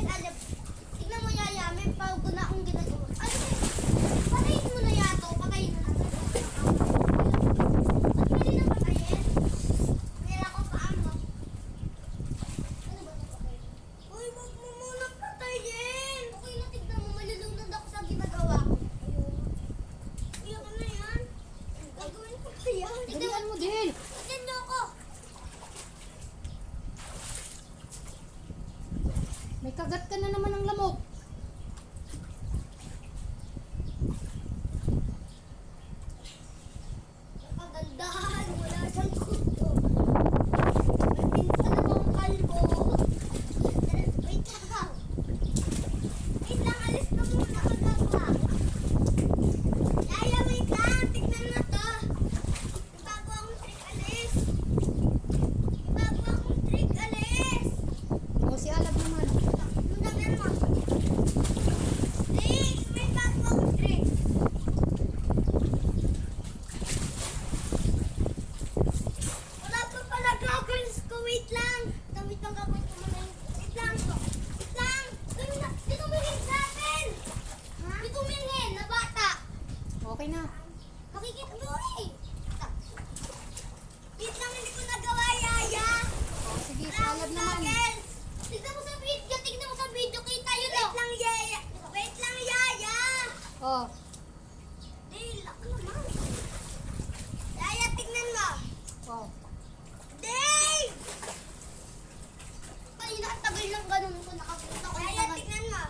guys, alam. Tignan mo yaya, may bago na akong ginagawa. Ano ba? Patayin mo na yato, patayin mo na. At pwede na patayin. Meron ako paano. Ano ba ito patayin? Uy, wag mo muna patayin. Okay na, tignan mo, malulunod ako sa ginagawa ko. Ayun na yan. Gagawin ko pa yan. Dalian mo din. Tignan niyo ako. May kagat ka na naman ng lamok. Kagandahan, wala siyang kuto. May pinsan akong kalbo. Wait lang. Wait lang, alis na muna ang gagawa. Yaya, wait lang. Tignan mo to. May bago akong trick, alis. May bago akong trick, alis. O si Alab naman. May bago akong trick. Wala pa pala goggles ko. Wait lang. Wait lang, gagawin ko muna yung... Wait lang. Wait lang. Di tumingin sa akin. Di tumingin na bata. Okay na. Makikita mo eh. Wait lang, hindi ko nagawa, Yaya. O sige, si Wala Alab akong naman. goggles. Tignan mo sa video. Tignan mo sa video. Kita yun. Wait lang, Yaya. Wait lang, Yaya. O, Lak naman. Yaya, tignan mo. o. Dave! Kanina ang tagal lang ganun ko nakapunta ko. Yaya, tignan mo.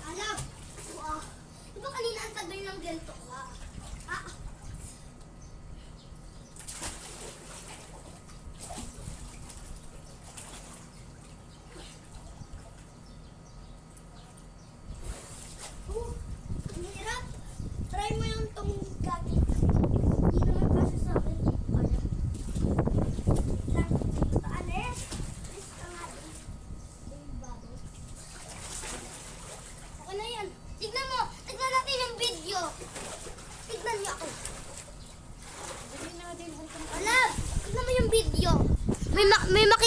Alab! Wow. Diba kanina ang tagal lang ganito ko? Ah. Ang hirap. Try mo yung tong gadget. Hindi naman kasi sa akin. Kaya. Lang. Alis. Alis ka nga din. Yung bubble. Okay na yan. Tignan mo. Tignan natin yung video. Tignan niyo ako. Hindi natin kung Alab! Tignan mo yung video. May makikita.